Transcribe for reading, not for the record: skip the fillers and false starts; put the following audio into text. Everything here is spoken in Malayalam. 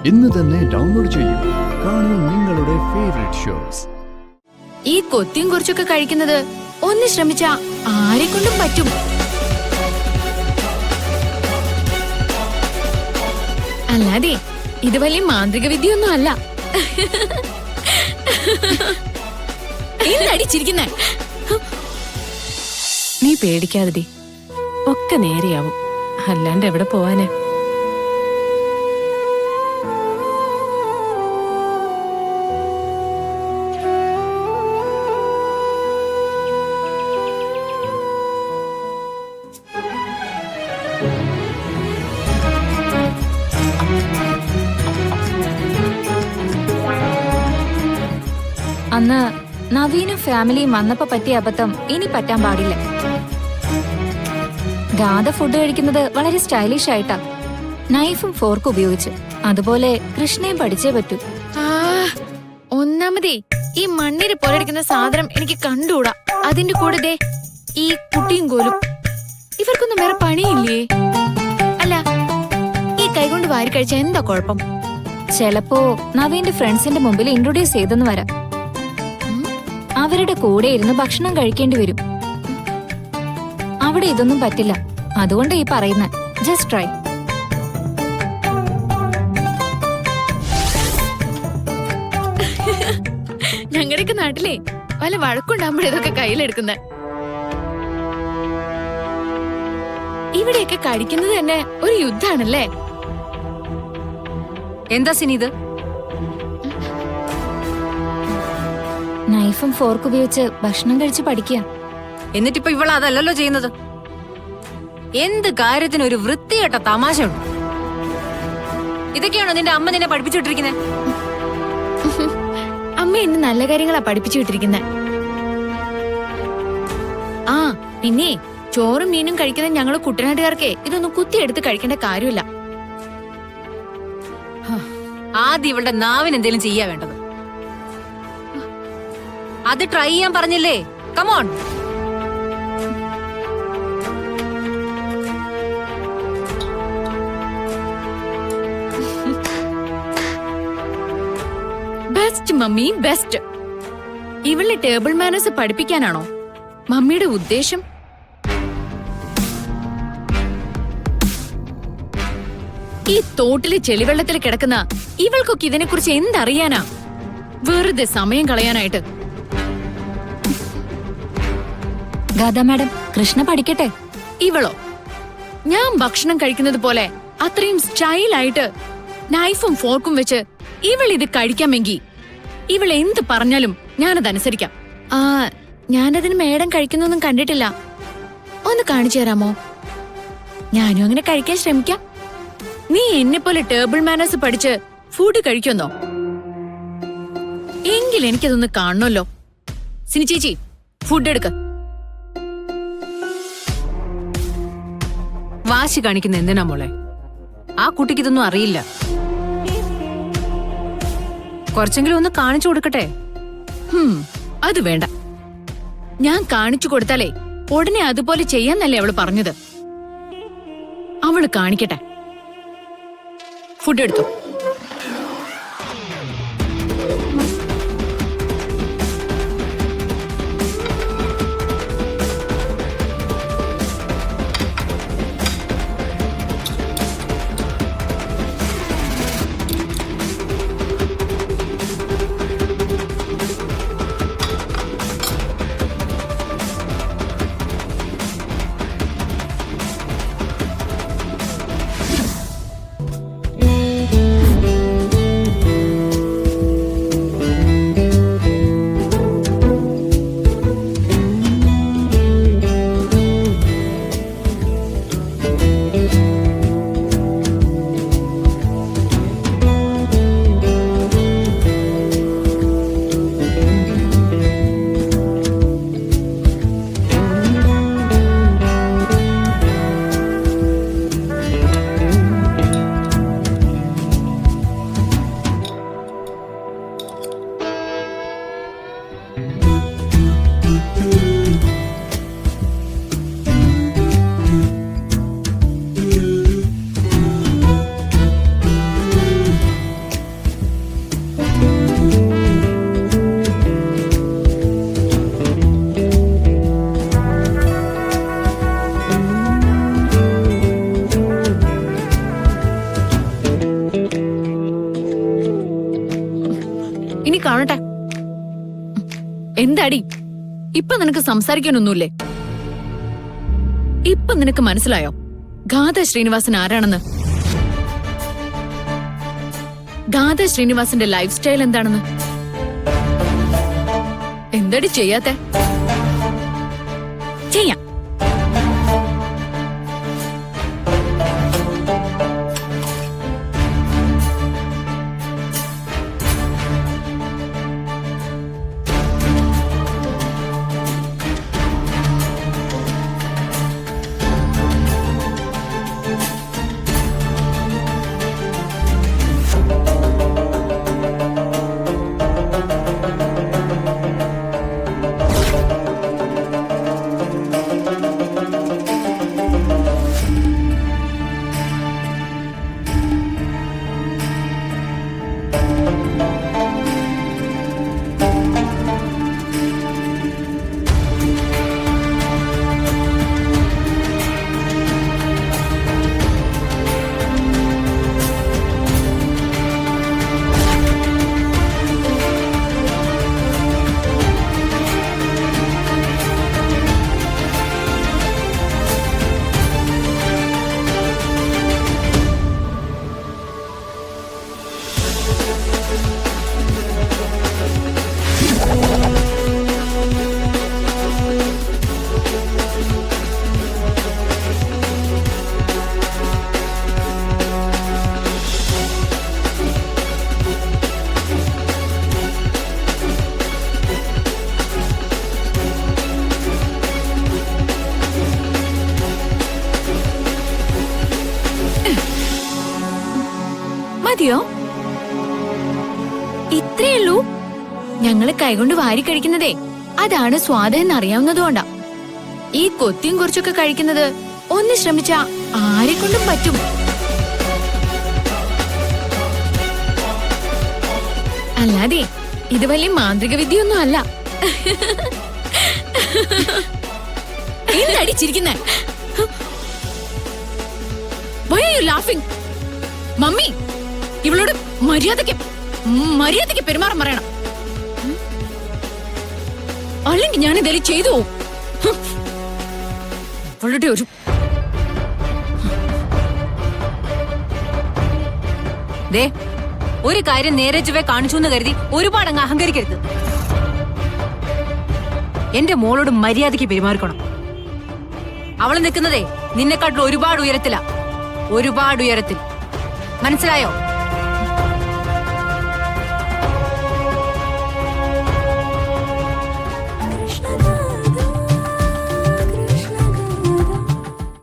ഇന്ന് തന്നെ ഡൗൺലോഡ് ചെയ്യൂ. കാണൂ നിങ്ങളുടെ ഫേവറേറ്റ് ഷോസ്. ഈ കൊത്തിയും കുറച്ചൊക്കെ കഴിക്കുന്നത് ഒന്ന് ശ്രമിച്ചാ ആരെക്കൊണ്ടും പറ്റും. അല്ലാതെ ഇത് വലിയ മാന്ത്രിക വിദ്യയൊന്നും അല്ല. എന്തടിച്ചിരിക്കുന്നെ? നീ പേടിക്കാതെ, ഒക്കെ നേരെയാവും. അല്ലാണ്ട് എവിടെ പോവാന്? അന്ന് നവീനും ഫാമിലിയും വന്നപ്പോ പറ്റിയ അബദ്ധം ഇനി പറ്റാൻ പാടില്ല. ഗാഥ ഫുഡ് കഴിക്കുന്നത് വളരെ സ്റ്റൈലിഷ് ആയിട്ടാ, നൈഫും ഫോർക്കും ഉപയോഗിച്ച്. അതുപോലെ കൃഷ്ണയും പഠിച്ചേ പറ്റൂ. ഒന്നാമതേ ഈ മണ്ണിര പോലെടുക്കുന്ന സാധനം എനിക്ക് കണ്ടുകൂടാ. അതിന്റെ കൂടെ ദേ ഈ കുട്ടിയും കോലും. ഇവർക്കൊന്നും വേറെ പണിയില്ലേ? അല്ല, ഈ കൈകൊണ്ട് വാരി കഴിച്ച എന്താ കുഴപ്പം? ചെലപ്പോ നവീന്റെ ഫ്രണ്ട്സിന്റെ മുമ്പിൽ ഇൻട്രൊഡ്യൂസ് ചെയ്തെന്ന് വരാം. അവരുടെ കൂടെ ഇരുന്ന് ഭക്ഷണം കഴിക്കേണ്ടി വരും. അവിടെ ഇതൊന്നും പറ്റില്ല. അതുകൊണ്ട് ഈ പറയുന്ന ജസ്റ്റ് ട്രൈ. ഞങ്ങളുടെയൊക്കെ നാട്ടിലെ വല്ല വഴക്കുണ്ടാകുമ്പോൾ ഇതൊക്കെ കയ്യിലെടുക്കുന്ന. ഇവിടെയൊക്കെ കഴിക്കുന്നത് തന്നെ ഒരു യുദ്ധാണല്ലേ? എന്താ സിനിത്? നൈഫും ഫോർക്ക് ഉപയോഗിച്ച് ഭക്ഷണം കഴിച്ച് പഠിക്കുക. എന്നിട്ടിപ്പോ ഇവൾ അതല്ലല്ലോ ചെയ്യുന്നത്. എന്ത് കാര്യത്തിന് ഒരു വൃത്തികെട്ട തമാശ ഉണ്ട്. ഇതൊക്കെയാണോ നിന്റെ അമ്മ നിന്നെ പഠിപ്പിച്ചുവിട്ടിരിക്കുന്നത്? അമ്മ എന്നെ നല്ല കാര്യങ്ങളാ പഠിപ്പിച്ചു വിട്ടിരിക്കുന്നത്. ആ പിന്നെ ചോറും മീനും കഴിക്കുന്ന ഞങ്ങള് കുട്ടനാട്ടുകാർക്ക് ഇതൊന്നും കുത്തിയെടുത്ത് കഴിക്കേണ്ട കാര്യമില്ല. ആദ്യം ഇവളുടെ നാവിന് എന്തേലും ചെയ്യാ വേണ്ടത്. അത് ട്രൈ ചെയ്യാൻ പറഞ്ഞില്ലേ? കമോൺ. Best mummy, best. ഇവളുടെ ടേബിൾ മാനേഴ്സ് പഠിപ്പിക്കാനാണോ മമ്മിയുടെ ഉദ്ദേശം? ഈ തോട്ടിലെ ചെളിവെള്ളത്തിൽ കിടക്കുന്ന ഇവൾക്കൊക്കെ ഇതിനെക്കുറിച്ച് എന്തറിയാനാ? വെറുതെ സമയം കളയാനായിട്ട്. ഗാഥ മാഡം, കൃഷ്ണ പഠിക്കട്ടെ. ഇവളോ? ഞാൻ ഭക്ഷണം കഴിക്കുന്നത് പോലെ അത്രയും സ്റ്റൈലായിട്ട് നൈഫും ഫോർക്കും വെച്ച് ഇവൾ ഇത് കഴിക്കാമെങ്കിൽ ഇവൾ എന്ത് പറഞ്ഞാലും ഞാനതനുസരിക്കാം. ഞാനതിന് മേഡം കഴിക്കുന്നൊന്നും കണ്ടിട്ടില്ല. ഒന്ന് കാണിച്ചു തരാമോ? ഞാനും അങ്ങനെ കഴിക്കാൻ ശ്രമിക്കാം. നീ എന്നെ പോലെ ടേബിൾ മാനേഴ്സ് പഠിച്ച് ഫുഡ് കഴിക്കുന്നോ? എങ്കിൽ എനിക്കതൊന്ന് കാണണമല്ലോ. സിനി ചേച്ചി, ഫുഡ് എടുക്ക. വാശി കാണിക്കുന്ന എന്തിനാ മോളെ? ആ കുട്ടിക്ക് ഇതൊന്നും അറിയില്ല. കുറച്ചെങ്കിലും ഒന്ന് കാണിച്ചു കൊടുക്കട്ടെ. അത് വേണ്ട. ഞാൻ കാണിച്ചു കൊടുത്താലേ ഉടനെ അതുപോലെ ചെയ്യാന്നല്ലേ അവള് പറഞ്ഞത്. അവള് കാണിക്കട്ടെ. ഫുഡ് എടുത്തു. കാണട്ടെ. എന്താടി ഇപ്പൊ നിനക്ക് സംസാരിക്കാനൊന്നുമില്ലേ? ഇപ്പൊ നിനക്ക് മനസ്സിലായോ ഗാഥ ശ്രീനിവാസൻ ആരാണെന്ന്? ഗാഥ ശ്രീനിവാസന്റെ ലൈഫ് സ്റ്റൈൽ എന്താണെന്ന്? എന്താടി ചെയ്യാത്തെ? ചെയ്യാം. മതിയോ? ഇത്രയുള്ളൂ. ഞങ്ങള് കൈകൊണ്ട് വാരി കഴിക്കുന്നതേ അതാണ് സ്വാദ് എന്നറിയാവുന്നതുകൊണ്ടാ. ഈ കൊത്തിയും കുറച്ചൊക്കെ കഴിക്കുന്നത് ഒന്ന് ശ്രമിച്ചാ ആരെക്കൊണ്ടും പറ്റും. അല്ലാതെ ഇത് വലിയ മാന്ത്രിക വിദ്യയൊന്നും അല്ല. എന്തടിച്ചിരിക്കുന്നേ? Why are you laughing? Mummy ഇവളോട് മര്യാദയ്ക്ക് പെരുമാറാൻ പറയണം. അല്ലെങ്കിൽ ഞാൻ ഇതെല്ലാം ചെയ്തു പോവും. അവളുടെ ഒരു ദേ ഒരു കാര്യം നേരെ ചുവേ കാണിച്ചു എന്ന് കരുതി ഒരുപാട് അങ്ങ് അഹങ്കരിക്കരുത്. എന്റെ മോളോട് മര്യാദയ്ക്ക് പെരുമാറിക്കണം. അവള് നിൽക്കുന്നതേ നിന്നെക്കാട്ടിൽ ഒരുപാട് ഉയരത്തിലാ. ഒരുപാട് ഉയരത്തിൽ. മനസ്സിലായോ?